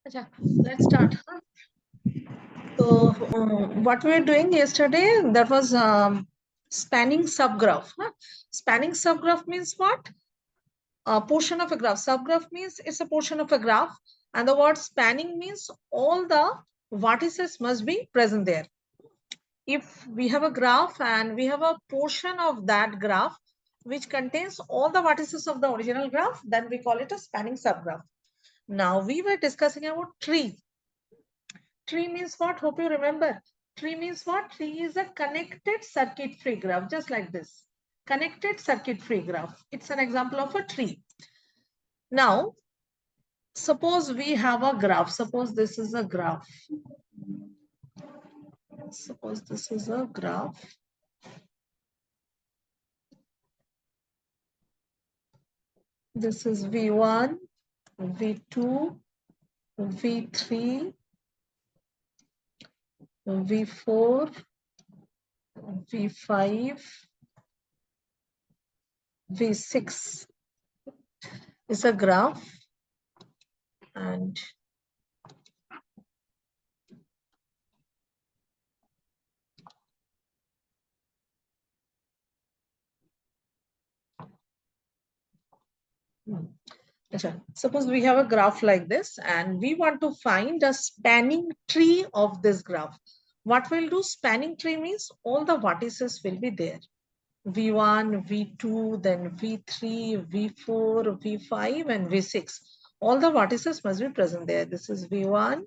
Acha, let's start. So, what we were doing yesterday, that was spanning subgraph. Spanning subgraph means what? A portion of a graph. Subgraph means it's a portion of a graph. And the word spanning means all the vertices must be present there. If we have a graph and we have a portion of that graph which contains all the vertices of the original graph, then we call it a spanning subgraph. Now, we were discussing about tree. Tree means what? Hope you remember. Tree means what? Tree is a connected circuit free graph, just like this. Connected circuit free graph. It's an example of a tree. Now, suppose we have a graph. Suppose this is a graph. Suppose this is a graph. This is V1, V2, V3, V4, V5, V6 is a graph, and suppose we have a graph like this and we want to find a spanning tree of this graph. What we'll do, spanning tree means all the vertices will be there. V1, V2, then V3, V4, V5, and V6. All the vertices must be present there. This is V1,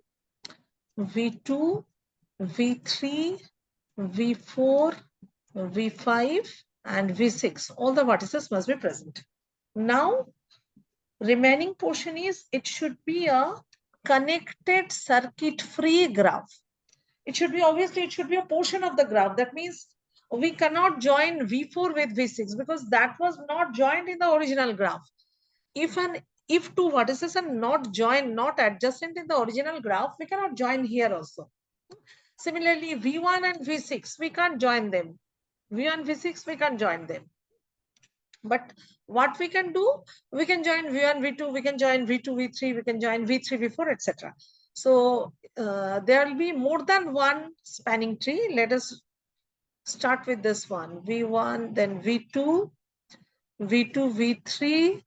V2, V3, V4, V5, and V6. All the vertices must be present. Now, remaining portion is it should be a connected circuit free graph. It should be, obviously, it should be a portion of the graph. That means we cannot join V4 with V6 because that was not joined in the original graph. If two vertices are not joined, not adjacent in the original graph, we cannot join here also. Similarly, V1 and V6, we can't join them. V1, V6, we can't join them. But what we can do, we can join V1, V2, we can join V2, V3, we can join V3, V4, etc. So there will be more than one spanning tree. Let us start with this one. V1, then V2, V2, V3,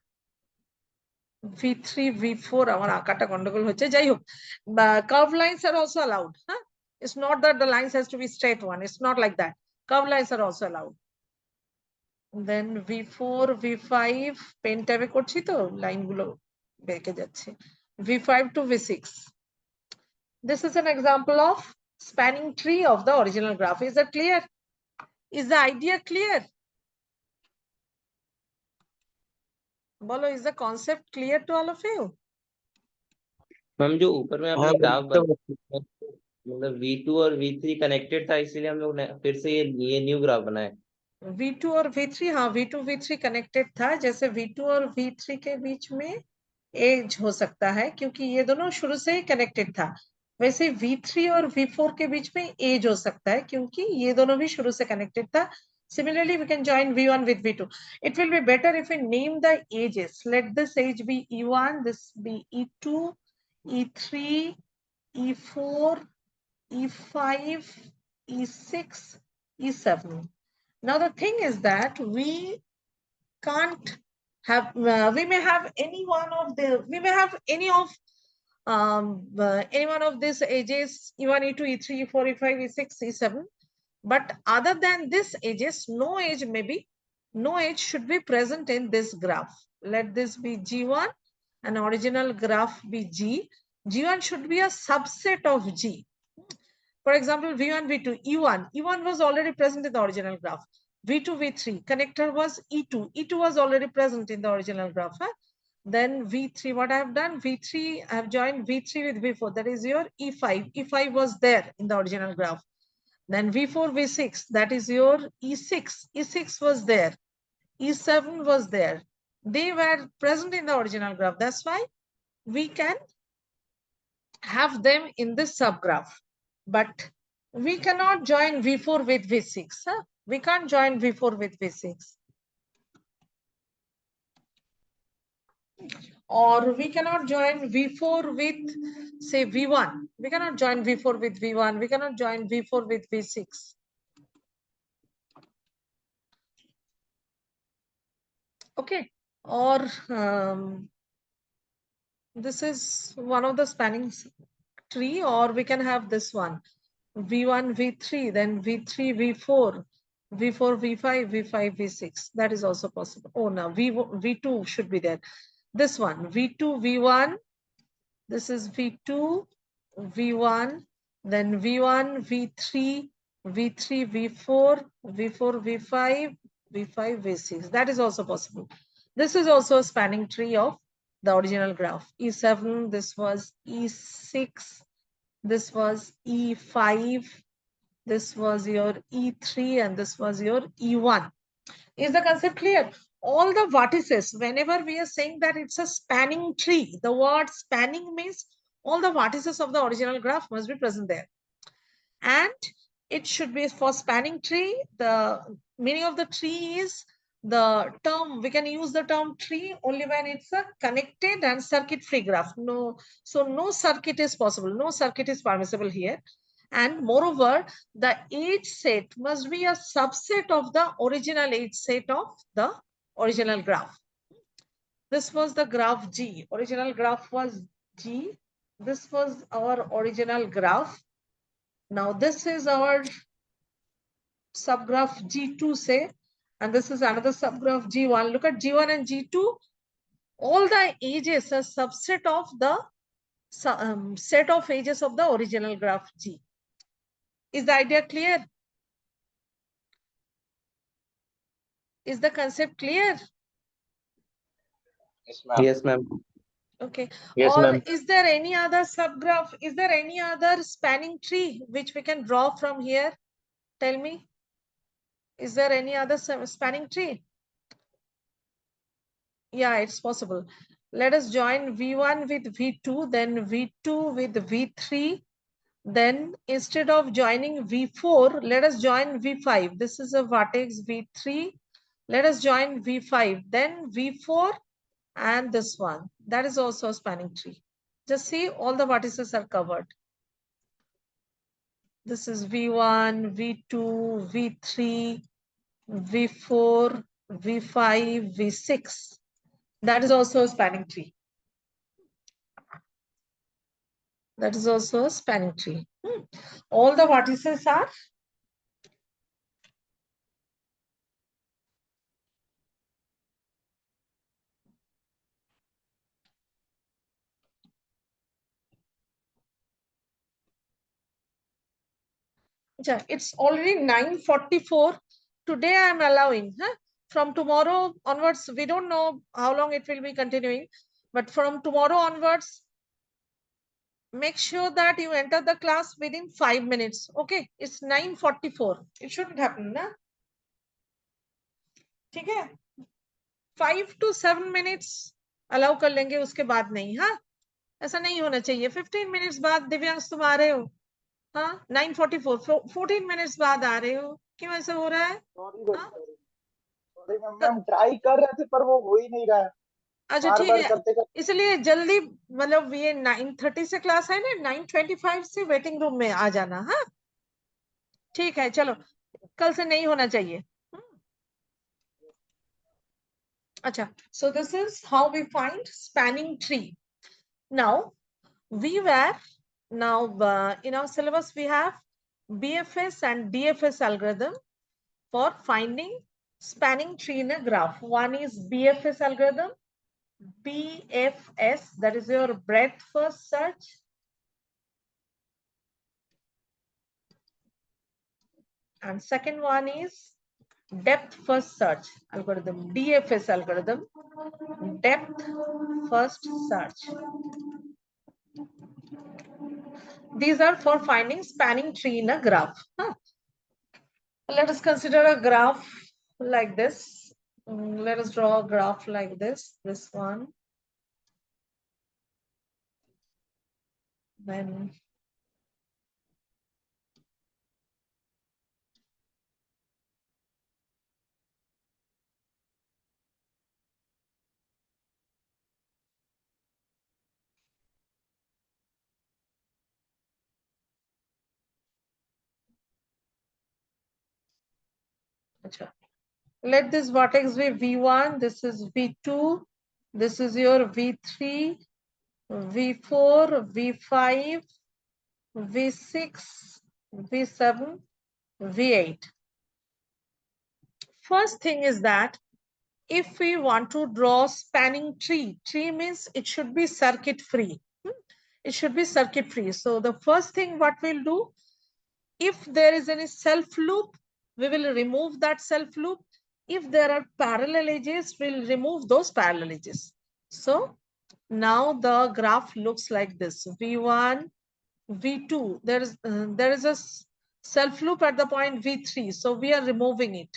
V3, V4. আমার আঁকাটা গন্ডগোল হচ্ছে, যাই হোক, curved lines are also allowed. It's not that the lines has to be straight one. It's not like that. Curved lines are also allowed. Then V4, V5, pen tab এ করছি তো line গুলো বেঁকে যাচ্ছে. V5 to V6. This is an example of spanning tree of the original graph. Is that clear? Is the idea clear? Bolo, is the concept clear to all of you? Ma'am जो ऊपर में आपने graph बनाया मतलब V2 और V3 connected था इसीलिए हम लोग फिर से ये न्यू ग्राफ बनाए. V2 और V3, हाँ V2 V3 कनेक्टेड था. जैसे V2 और V3 के बीच में एज हो सकता है क्योंकि ये दोनों शुरू से ही कनेक्टेड था. वैसे V3 और V4 के बीच में एज हो सकता है क्योंकि ये दोनों भी शुरू से कनेक्टेड था. Similarly, we can join V1 with V2. It will be better if we name the ages. Let this age be E1, this be E2, E3, E4, E5, E6, E7. Now the thing is that we can't have, we may have any one of the, we may have any one of these ages, E1, E2, E3, E4, E5, E6, E7. But other than this ages, no age should be present in this graph. Let this be G1, an original graph be G. G1 should be a subset of G. For example, V1, V2, E1. E1 was already present in the original graph. V2, V3, connector was E2. E2 was already present in the original graph. Then V3, what I have done, V3, I have joined V3 with V4. That is your E5. E5 was there in the original graph. Then V4, V6, that is your E6. E6 was there. E7 was there. They were present in the original graph. That's why we can have them in this subgraph. But we cannot join V4 with V6. We can't join V4 with V6. Or we cannot join V4 with, say, V1. We cannot join V4 with V1. We cannot join V4 with V6. Okay. Or this is one of the spanning tree, or we can have this one. V1, V3, then V3, V4, V4, V5, V5, V6. That is also possible. Oh, no, V2 should be there. This one, V2, V1. This is V2, V1, then V1, V3, V3, V4, V4, V5, V5, V6. That is also possible. This is also a spanning tree of the original graph. E7, this was E6, this was E5, this was your E3, and this was your E1. Is the concept clear? All the vertices, whenever we are saying that it's a spanning tree, the word spanning means all the vertices of the original graph must be present there. And it should be for spanning tree, the meaning of the tree is the term, we can use the term tree only when it's a connected and circuit-free graph. So no circuit is possible, no circuit is permissible here. And moreover, the age set must be a subset of the original age set of the original graph. This was the graph G. Original graph was G. This was our original graph. Now this is our subgraph G2, say, and this is another subgraph G1. Look at G1 and G2. All the ages are subset of the set of ages of the original graph G. Is the idea clear? Is the concept clear? Yes, ma'am. Okay. Yes, or ma'am. is there any other subgraph? Is there any other spanning tree which we can draw from here? Tell me. Is there any other spanning tree? Yeah, it's possible. Let us join V1 with V2, then V2 with V3. Then instead of joining V4, let us join V5. This is a vertex V3. Let us join V5, then V4 and this one. That is also a spanning tree. Just see, all the vertices are covered. This is V1, V2, V3, V4, V5, V6. That is also a spanning tree. That is also a spanning tree. All the vertices are it's already 9:44. Today I am allowing. From tomorrow onwards, we don't know how long it will be continuing. But from tomorrow onwards, make sure that you enter the class within 5 minutes. Okay, it's 9:44. It shouldn't happen, na? ठीक है? 5 to 7 minutes allow कर लेंगे, उसके बाद नहीं. हाँ, ऐसा नहीं होना चाहिए. 15 minutes बाद दिव्यांश तुम आ रहे हो. हाँ, 9:44. 14 minutes बाद आ रहे हो. क्यों ऐसा हो रहा है? सॉरी मैम, ट्राई कर रहे थे पर वो हो ही नहीं रहा है. अच्छा बार ठीक बार है, करते करते इसलिए जल्दी, मतलब ये 9:30 से क्लास है ना, 9:25 से वेटिंग रूम में आ जाना. हाँ ठीक है, चलो, कल से नहीं होना चाहिए. अच्छा, so this is how we find spanning tree. Now in our syllabus we have BFS and DFS algorithm for finding spanning tree in a graph. One is BFS algorithm. BFS, that is your breadth first search. And second one is depth first search algorithm, DFS algorithm, depth first search. These are for finding spanning tree in a graph. Let us consider a graph like this. Let us draw a graph like this one. Then Acha. Let this vertex be V1, this is V2, this is your V3, V4, V5, V6, V7, V8. First thing is that if we want to draw spanning tree, tree means it should be circuit free. It should be circuit free. So the first thing what we'll do, if there is any self loop, we will remove that self loop. If there are parallel edges, we'll remove those parallel edges. So now the graph looks like this: V1, V2. There is a self loop at the point V3. So we are removing it.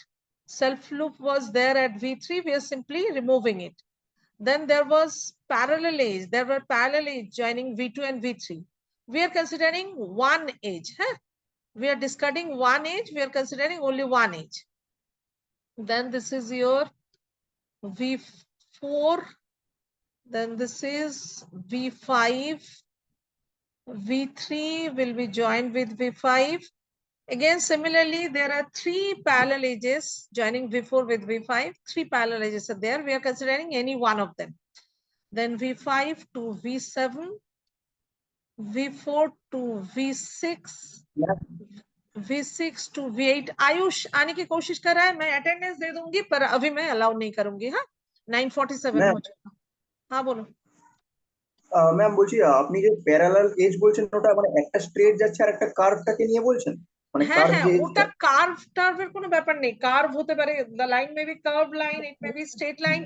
Self loop was there at V3. We are simply removing it. Then there was parallel edge. There were parallel edge joining V2 and V3. We are considering one edge. Huh? We are discarding one edge. We are considering only one edge. Then this is your V4. Then this is V5. V3 will be joined with V5. Again, similarly, there are three parallel edges joining V4 with V5. Three parallel edges are there. We are considering any one of them. Then V5 to V7, V4 to V6, V6 to V8. Ayush आने की कोशिश कर रहा है, मैं attendance दे दूंगी पर अभी मैं अलाउ नहीं करूंगी। हाँ, 9:47 हो चुका। हाँ बोलो। ম্যাম বলছি আপনি যে প্যারালাল এজ বলছেন ওটা মানে একটা স্ট্রেট যাচ্ছে আর একটা কার্ভটাকে নিয়ে বলছেন মানে হ্যাঁ হ্যাঁ ওটা কার্ভ টার্ভের কোনো ব্যাপার নেই, কার্ভ হতে পারে, the line may be curved line, it may be straight line,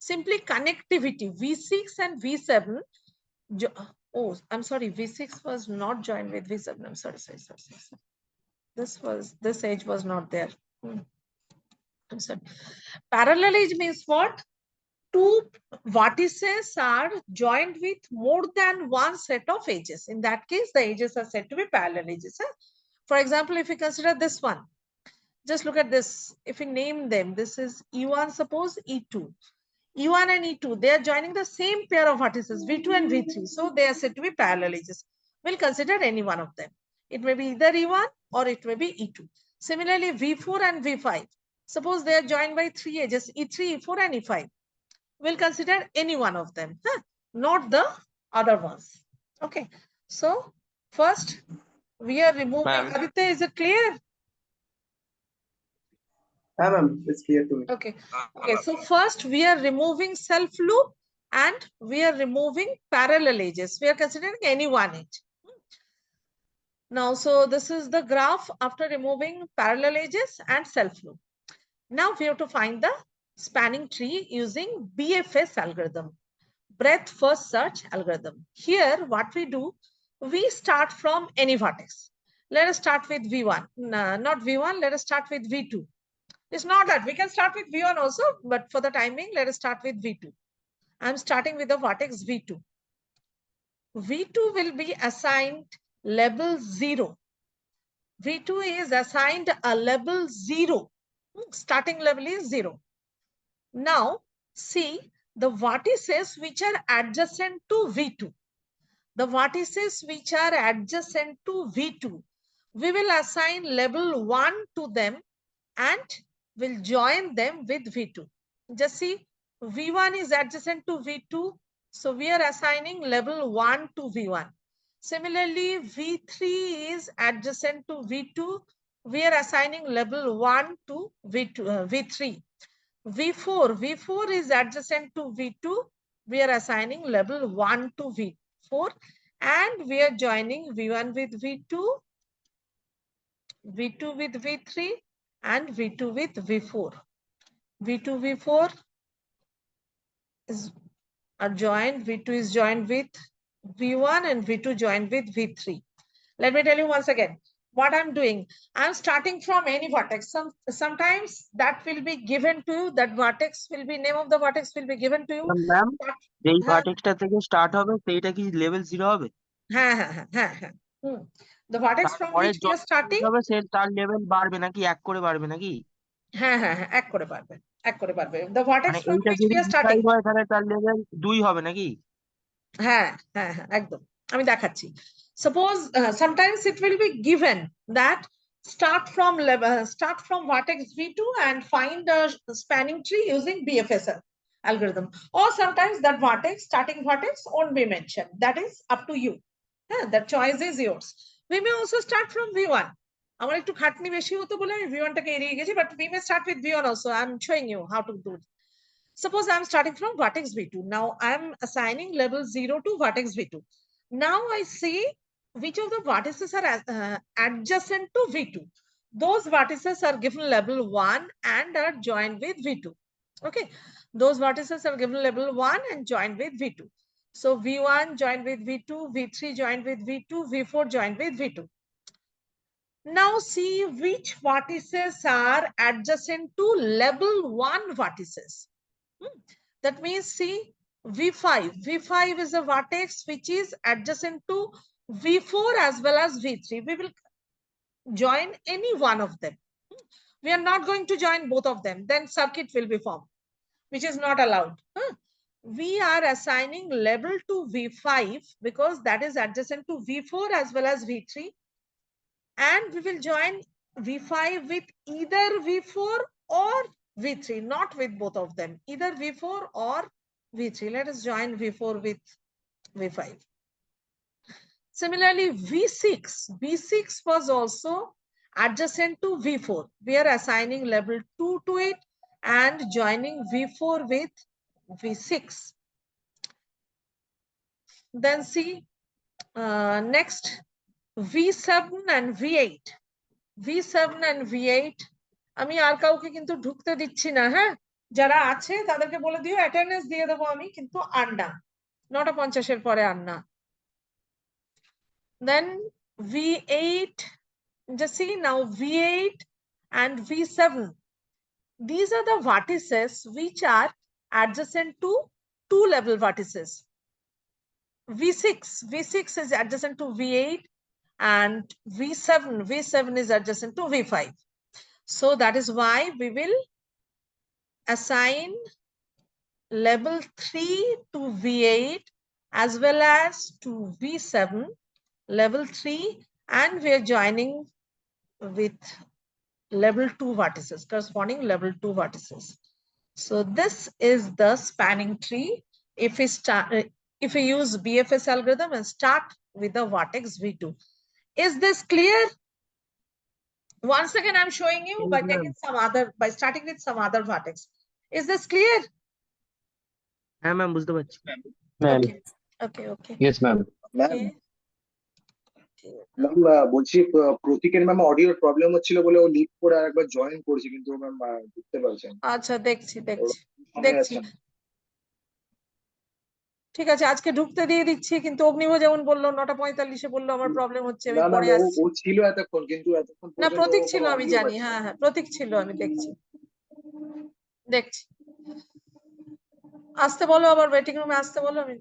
simply connectivity. V6 and V7, oh I'm sorry, V6 was not joined with V7. I'm sorry. This edge was not there. I'm sorry. Parallel edge means what? Two vertices are joined with more than one set of edges. In that case, the edges are said to be parallel edges. For example, if we consider this one, just look at this. If we name them, this is E1, suppose E2. E1 and E2, they are joining the same pair of vertices, V2 and V3. So they are said to be parallel edges. We'll consider any one of them. It may be either E1 or it may be E2. Similarly, V4 and V5, suppose they are joined by three edges, E3, E4 and E5. We'll consider any one of them, not the other ones. Okay. So first we are removing. Aditya, is it clear? ma'am, it's clear to me. Okay. Okay. So first we are removing self loop and we are removing parallel edges. We are considering any one edge. Now, so this is the graph after removing parallel edges and self loop. Now we have to find the spanning tree using BFS algorithm, breadth first search algorithm. Here, what we do, we start from any vertex. Let us start with V1. No, not V1, let us start with V2. It's not that we can start with V1 also, but for the timing, let us start with V2. I'm starting with the vertex V2. V2 will be assigned level 0. V2 is assigned a level 0. Starting level is 0. Now, see the vertices which are adjacent to V2. The vertices which are adjacent to V2, we will assign level 1 to them and will join them with V2. Just see, V1 is adjacent to V2. So we are assigning level 1 to V1. Similarly, V3 is adjacent to V2. We are assigning level 1 to V3. V4 is adjacent to V2. We are assigning level 1 to V4. And we are joining V1 with V2, V2 with V3, and V2 with V4. V2, V4 are joined. V2 is joined with V1 and V2 joined with V3. Let me tell you once again what I'm doing. I'm starting from any vertex. Sometimes that will be given to you. That vertex will be, name of the vertex will be given to you. Ma'am যেই ভার্টেক্সটা থেকে start হবে সেইটা কি level 0 হবে? হ্যাঁ। The vertex from which we are starting হবে সে তার level বাড়বে নাকি এক করে বাড়বে নাকি? হ্যাঁ এক করে বাড়বে। The vertex from which we are starting, তাহলে তার লেভেল 2 হবে নাকি? হ্যাঁ একদম আমি দেখাচ্ছি। Suppose sometimes it will be given that start from vertex V2 and find a spanning tree using BFSL algorithm. Or sometimes that starting vertex won't be mentioned. That is up to you. The choice is yours. We may also start from V1. আমার একটু খাটনি বেশি হতো বলে আমি V1 টাকে এড়িয়ে গেছি, but we may start with V1 also. I'm showing you how to do it. Suppose I'm starting from vertex V2. Now I'm assigning level 0 to vertex V2. Now I see which of the vertices are adjacent to V2. Those vertices are given level 1 and are joined with V2. Okay, those vertices are given level 1 and joined with V2. So V1 joined with V2, V3 joined with V2, V4 joined with V2. Now see which vertices are adjacent to level 1 vertices. That means see V5. V5 is a vertex which is adjacent to V4 as well as V3. We will join any one of them. We are not going to join both of them. Then circuit will be formed, which is not allowed. We are assigning level to V5 because that is adjacent to V4 as well as V3. And we will join V5 with either V4 or V3, not with both of them, either V4 or V3. Let us join V4 with V5. Similarly, V6 was also adjacent to V4. We are assigning level 2 to it and joining V4 with V6. Then see next V7 and V8. V7 and V8 আমি আর কাউকে কিন্তু ঢুকতে দিচ্ছি না, হ্যাঁ, যারা আছে তাদেরকে বলে দিও অ্যাটেন্ডেন্স দিয়ে দেবো আমি, কিন্তু আর না, 9:50 এর পরে আর না। Then V8, just see now V8 and V7. These are the vertices which are adjacent to two level vertices. V6 is adjacent to V8 and V7 is adjacent to V5. So that is why we will assign level 3 to V8 as well as to V7, level 3, and we are joining with level 2 vertices, corresponding level 2 vertices. So this is the spanning tree if we use BFS algorithm and start with the vertex V2. Is this clear? Once again, I'm showing you by starting with some other vertex. Is this clear? হ্যাঁ ma'am বুঝতে পারছি। Okay. Yes, ma'am. Okay. Ma'am বলছি প্রতীকের ma'am অডিওর problem হচ্ছিল বলে ও leave করে আরেকবার join করেছে, কিন্তু ম্যাম বুঝতে পারছেন। আচ্ছা, দেখছি। ঠিক আছে, আজকে ঢুকতে দিয়ে দিচ্ছি, কিন্তু অগ্নিভ যেমন বললো 9:45 বললো আমার প্রবলেম হচ্ছে, আমি পরে আসছি। ও ছিল এতক্ষণ, কিন্তু এতক্ষণ না, প্রতীক ছিল, আমি জানি। হ্যাঁ, প্রতীক ছিল, আমি দেখছি। আসতে বলো, আবার ওয়েটিং রুমে আসতে বলো, আমি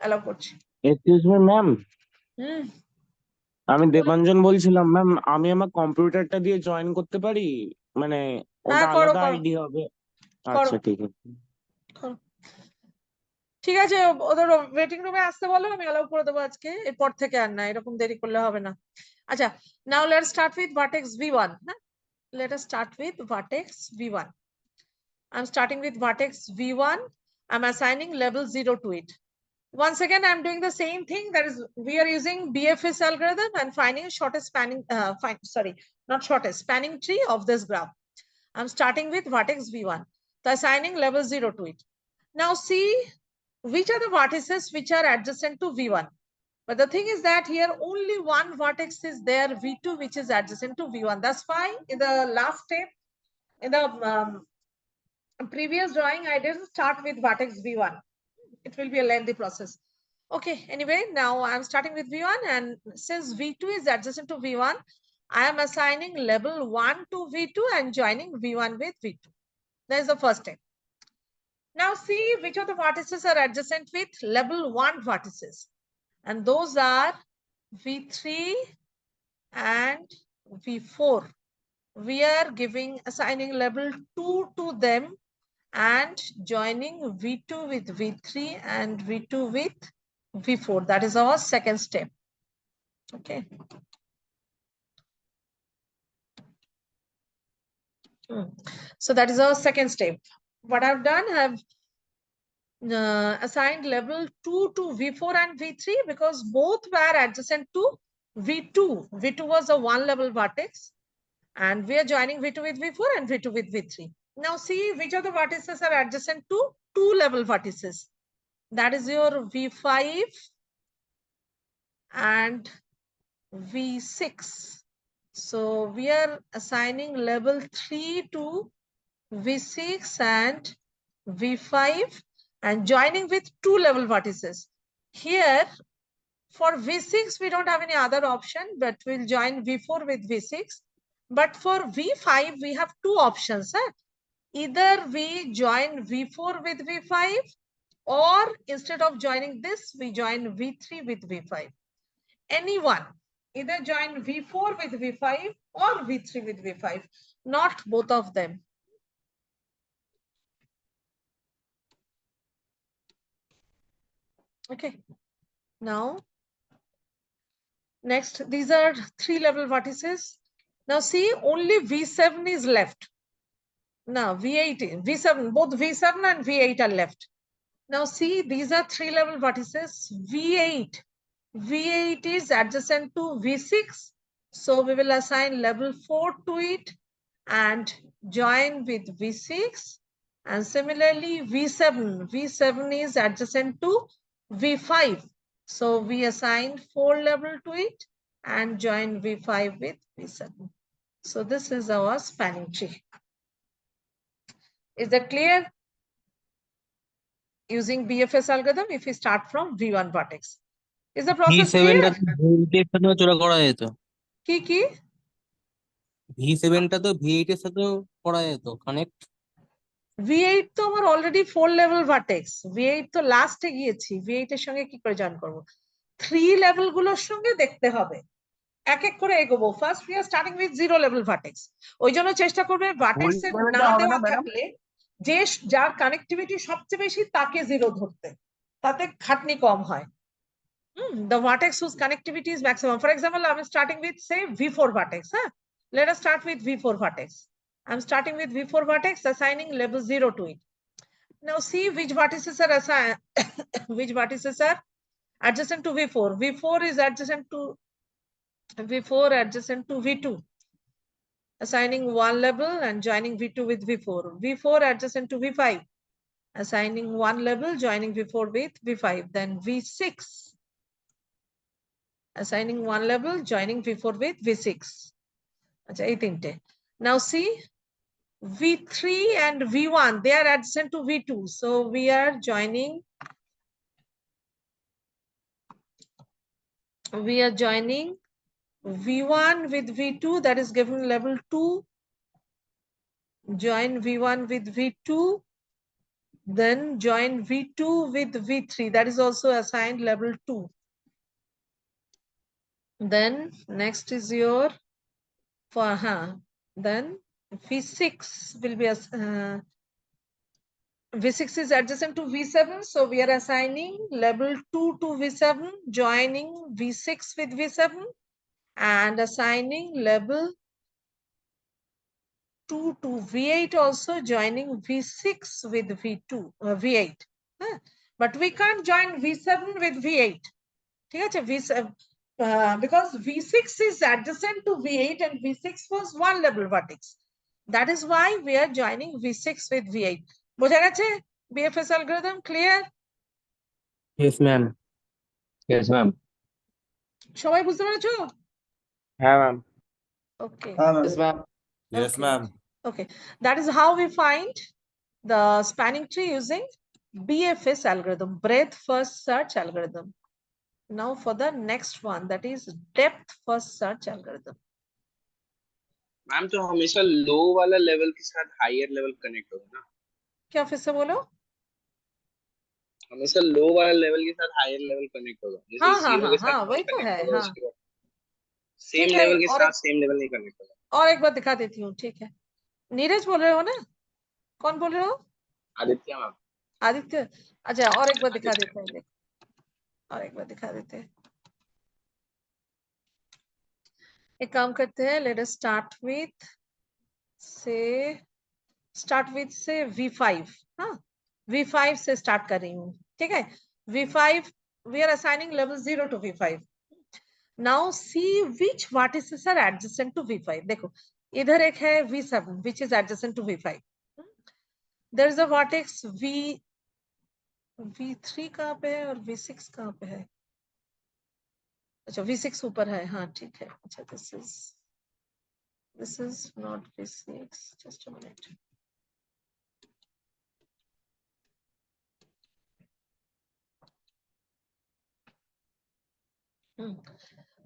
অ্যালাউ করছি। এক্সকিউজ মি ম্যাম, হুম, আমি দেবাঞ্জন বলছিলাম ম্যাম, আমি আমার কম্পিউটারটা দিয়ে জয়েন করতে পারি? মানে ওটা আলাদা আইডি হবে? আচ্ছা ঠিক আছে। ঠিক আছে, ওদের ওয়েটিং রুমে আসতে বলো, আমি অ্যালাউ করে দেবো আজকে, এরপর থেকে আর না, এরকম দেরি করলে হবে না। আচ্ছা, now let's start with vertex V1. Let us start with vertex V1. I'm starting with vertex V1. I'm assigning level 0 to it. Once again, I'm doing the same thing. That is, we are using BFS algorithm and finding shortest spanning tree of this graph. I'm starting with vertex V1. So assigning level 0 to it. Now see which are the vertices which are adjacent to V1. But the thing is that here only one vertex is there, V2, which is adjacent to V1. That's why in the last step, in the previous drawing, I didn't start with vertex V1. It will be a lengthy process. Okay, anyway, now I'm starting with V1, and since V2 is adjacent to V1, I am assigning level 1 to V2 and joining V1 with V2. That is the first step. Now see which of the vertices are adjacent with level 1 vertices. And those are V3 and V4. We are assigning level 2 to them and joining V2 with V3 and V2 with V4. That is our second step. Okay. So that is our second step. What I've done, I've assigned level 2 to V4 and V3 because both were adjacent to V2. V2 was a one level vertex, and we are joining V2 with V4 and V2 with V3. Now see which of the vertices are adjacent to two level vertices. That is your V5 and V6. So we are assigning level 3 to V6 and V5 and joining with two level vertices. Here for V6, we don't have any other option, but we'll join V4 with V6. But for V5, we have two options. Either we join V4 with V5, or instead of joining this, we join V3 with V5. Anyone, either join V4 with V5 or V3 with V5, not both of them. Okay, now, next, these are three level vertices. Now see, only V7 is left. Now V8, V7, both V7 and V8 are left. Now see, these are three level vertices. V8, V8 is adjacent to V6. So we will assign level 4 to it and join with V6. And similarly, V7, V7 is adjacent to V5. So we assign 4 level to it and join V5 with V7. So this is our spanning tree. Is that clear? Using BFS algorithm, if we start from V1 vertex. Is the process clear? কি? V7 টা তো V8 এর সাথেও করা যেত connect. V8 তো আমার already 4 level vertex, V8 তো লাস্টে গিয়েছি, V8 এর সঙ্গে কি করে জয়েন করব? 3 লেভেল গুলোর সঙ্গে দেখতে হবে, এক এক করে এগোবো। First we are starting with 0 level vertex. ওই জন্য চেষ্টা করবে ভার্টেক্স এর না দেওয়া থাকলে যে যার কানেক্টিভিটি সবচেয়ে বেশি তাকে 0 ধরতে, তাতে খাটনি কম হয়। The vertex whose connectivity is maximum. For example, I'm starting with say V4 vertex. Let us start with V4 vertex. I'm starting with V4 vertex, assigning level 0 to it. Now see which vertices are assigned, which vertices are adjacent to V4. V4 is adjacent to V2. Assigning one level and joining V2 with V4. V4 adjacent to V5. Assigning one level, joining V4 with V5. Then V6. Assigning one level, joining V4 with V6. Now see, V3 and V1, they are adjacent to V2. So we are joining V1 with V2, that is given level 2. Join V1 with V2. Then join V2 with V3, that is also assigned level 2. Then next is your then V6 will be V6 is adjacent to V7, so we are assigning level 2 to V7, joining V6 with V7 and assigning level 2 to V8 also, joining V6 with V8. But we can't join V7 with V8. V7 because V6 is adjacent to V8 and V6 was one level vertex. That is why we are joining V6 with V8. বোঝা গেছে? BFS algorithm clear? Yes ma'am. Yes ma'am. সবাই বুঝতে পেরেছো? হ্যাঁ ma'am. Okay. Yes ma'am. Yes, ma'am. Okay, that is how we find the spanning tree using BFS algorithm, breadth first search algorithm. Now for the next one, that is depth first search algorithm. Ma'am तो हमेशा लो वाला level के साथ higher level connect होगा ना? क्या फिर से बोलो? हमेशा लो वाला लेवल के साथ हायर लेवल कनेक्ट होगा, जैसे जीरो के साथ वही तो है। सेम लेवल के साथ सेम लेवल नहीं कनेक्ट होगा। और एक बार दिखा देती हूँ, ठीक है? नीरज बोल रहे हो ना? कौन बोल रहे हो? आदित्य मैम। आदित्य, अच्छा और एक बार दिखा देते हैं, और एक बार दिखा देते हैं। एक काम करते हैं, लेट अस स्टार्ट विथ से start with say V5, हाँ V5 से start कर रही हूँ, ठीक है। V5 we are assigning level 0 to V5. Now see which vertices are adjacent to V5. देखो इधर एक है V7 which is adjacent to V5. There is a vertex V3 कहाँ पे है और V6 कहाँ पे है? अच्छा V6 ऊपर है, हाँ ठीक है। अच्छा this is not V6. Just a minute.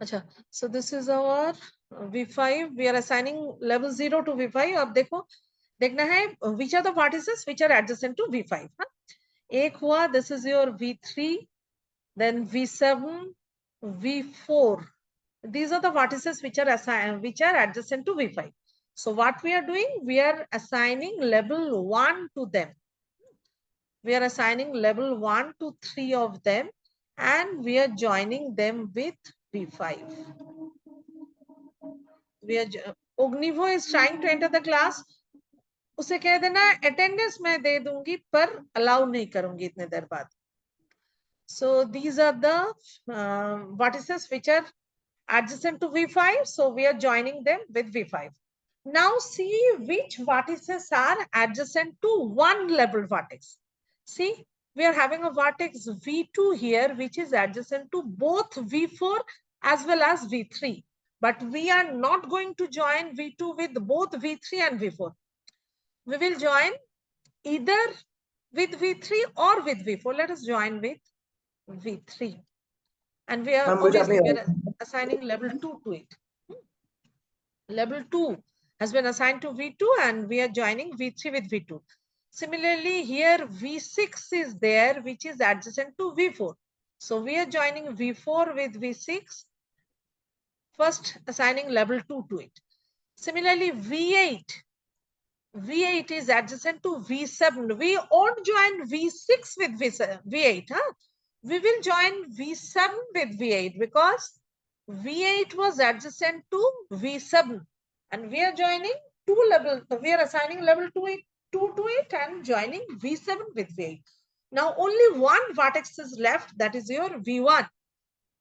अच्छा, so this is our V5. We are assigning level 0 to V5. अब देखो देखना है which are the vertices which are adjacent to V5. हाँ? एक हुआ, this is your V3, then V7, V4. These are the vertices which are adjacent to V5. So what we are doing, we are assigning level 1 to them. We are assigning level 1 to 3 of them, and we are joining them with V5. Ognivo is trying to enter the class. उसे कह देना attendance मैं दे दूंगी पर allow नहीं करूंगी इतने देर बाद. So these are the vertices which are adjacent to V5. So we are joining them with V5. Now see which vertices are adjacent to one level vertex. See, we are having a vertex V2 here, which is adjacent to both V4 as well as V3. But we are not going to join V2 with both V3 and V4. We will join either with V3 or with V4. Let us join with V3. And we are obviously we are assigning level 2 to it. Level 2 has been assigned to V2 and we are joining V3 with V2. Similarly, here V6 is there, which is adjacent to V4. So we are joining V4 with V6, first assigning level 2 to it. Similarly, V8 is adjacent to V7. We won't join V6 with V8. Huh? We will join V7 with V8 because V8 was adjacent to V7. And we are joining two levels. We are assigning level 2 to it and joining V7 with V8. Now only one vertex is left, that is your V1,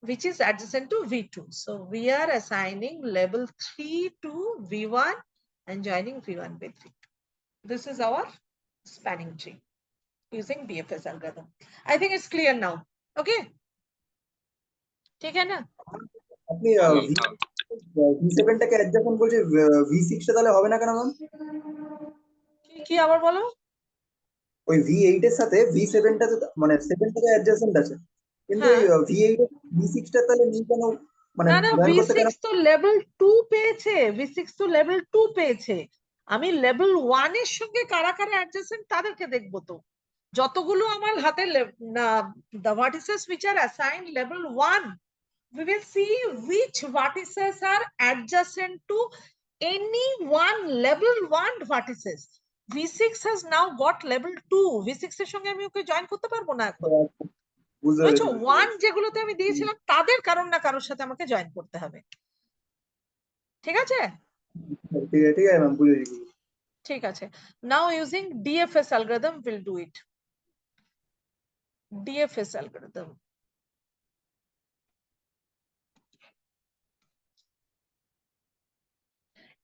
which is adjacent to V2. So we are assigning level 3 to V1 and joining V1 with V2. This is our spanning tree using DFS algorithm. I think it's clear now. Okay? ठीक है ना? আপনি V7 টাকে adjacent বলছে V6 টা তাহলে হবে না কেন ম্যাম? কি আবার বলো? ওই V8 এর সাথে V7 টা তো মানে 7 টাকে অ্যাডজাসেন্ট আছে, কিন্তু এই V8 এর V6 টা তাহলে নিয়ে কেন, মানে না না জয়েন করতে কেন? V6 তো লেভেল 2 পেয়েছে, V6 তো লেভেল 2 পেয়েছে। আমি লেভেল 1 এর সঙ্গে কারা কারা অ্যাডজাসেন্ট তাদেরকে দেখব তো। যতগুলো আমার হাতে the vertices which are assigned level 1, we will see which vertices are adjacent to any one level 1 vertices. V6 has now got level 2. V6 এর সঙ্গে আমি ওকে জয়েন করতে পারবো না এখন। বুঝছো, 1 যেগুলোতে আমি দিয়েছিলাম তাদের কারণ না কারোর সাথে আমাকে জয়েন করতে হবে। ঠিক আছে? ঠিক আছে ম্যাম, বুঝেছি। ঠিক আছে। Now using DFS algorithm we'll do it. DFS algorithm.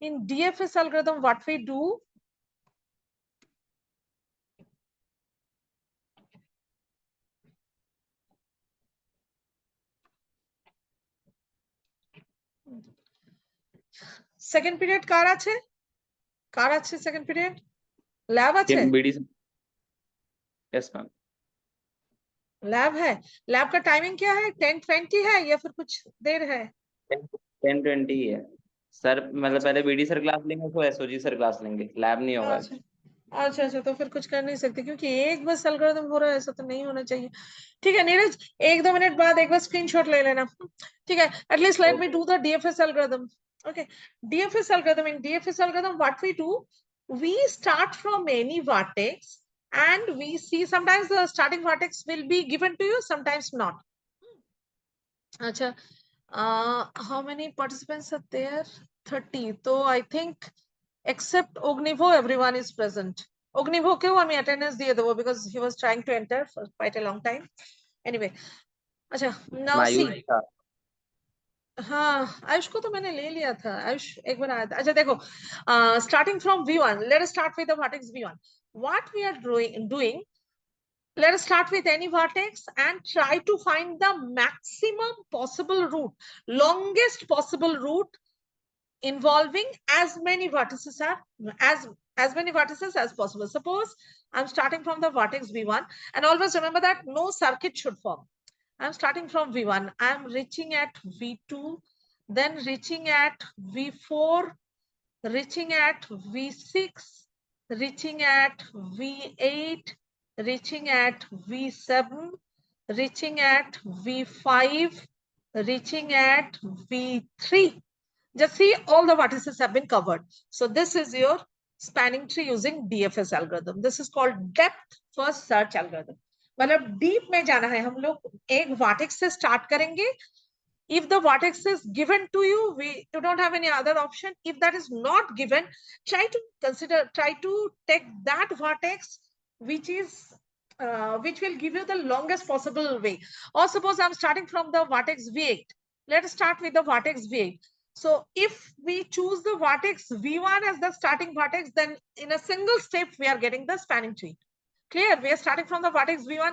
In DFS algorithm, what we do, second period কার আছে? কার আছে second period? lab আছে? Yes ma'am. lab है। lab का टाइमिंग क्या है? 10:20 है या फिर कुछ देर है? 10:20 है सर। मतलब पहले बीडी सर क्लास लेंगे तो एसओजी सर क्लास लेंगे, लैब नहीं होगा। अच्छा, तो फिर कुछ कर नहीं सकते क्योंकि एक बस एल्गोरिथम हो रहा है, ऐसा तो नहीं होना चाहिए। ठीक है नीरज, 1-2 मिनट बाद एक बार स्क्रीनशॉट ले लेना। ठीक है, at least let me do the DFS algorithm. Okay, DFS algorithm. In DFS algorithm, what we do, we start from any vertex and we see sometimes the starting vertex will be given to you, sometimes not. Acha, how many participants are there? 30. So I think except Ognivo, everyone is present. Ognivo কেও আমি attendance দিয়ে দেবো because he was trying to enter for quite a long time. Anyway, अच्छा, now see. Mayur था हाँ, आयुष को तो मैंने ले लिया था. आयुष एक बार आया था. अच्छा देखो, starting from V1, let us start with the vertex V1. What we are doing, let us start with any vertex and try to find the maximum possible route, longest possible route involving as many vertices as many vertices as possible. Suppose I'm starting from the vertex V1, and always remember that no circuit should form. I'm starting from V1. I'm reaching at V2, then reaching at V4, reaching at V6, reaching at V8, reaching at V7, reaching at V5, reaching at V3. Just see, all the vertices have been covered. So this is your spanning tree using DFS algorithm. This is called depth first search algorithm. मतलब deep में जाना है, हम लोग एक vertex से start करेंगे. If the vertex is given to you, you don't have any other option. If that is not given, try to take that vertex which will give you the longest possible way. Or suppose I'm starting from the vertex V8. Let us start with the vertex V8. So if we choose the vertex V1 as the starting vertex, then in a single step we are getting the spanning tree. Clear? We are starting from the vertex V1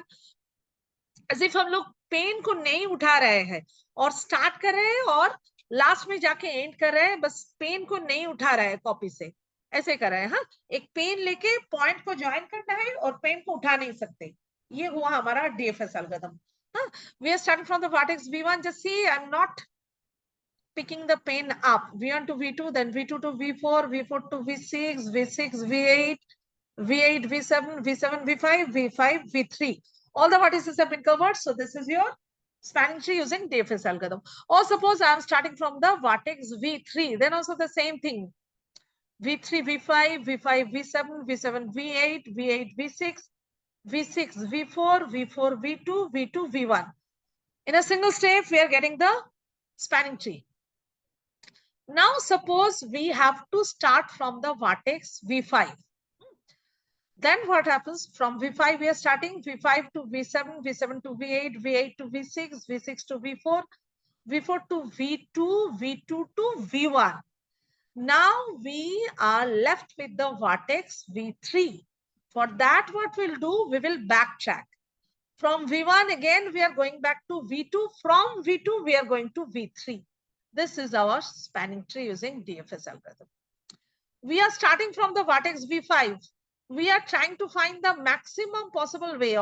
as if हम लोग pen को नहीं उठा रहे हैं और start कर रहे हैं और लास्ट में जाके एंड कर रहे हैं, बस पेन को नहीं उठा रहे हैं कॉपी से, ऐसे कर रहे हैं. हाँ, एक पेन लेके पॉइंट को ज्वाइन करना है और पेन को उठा नहीं सकते. ये हुआ हमारा डीएफएस एल्गोरिथम. हाँ, we are starting from the vertex V1. Just see, I am not picking the pen up. V1 to V2, then V2 to V4, V4 to V6, V6, V8, V8, V7, V7, V5, V5, V3. All the vertices have been covered. So this is your spanning tree using DFS algorithm. Or suppose I am starting from the vertex V3, then also the same thing. V3, V5, V5, V7, V7, V8, V8, V6, V6, V4, V4, V2, V2, V1. In a single step, we are getting the spanning tree. Now, suppose we have to start from the vertex V5. Then what happens? From V5, we are starting V5 to V7, V7 to V8, V8 to V6, V6 to V4, V4 to V2, V2 to V1. Now we are left with the vertex V3. For that, what we'll do, we will backtrack. From V1, again, we are going back to V2. From V2, we are going to V3. This is our spanning tree using DFS algorithm. We are starting from the vertex V5. We are trying to find the maximum possible way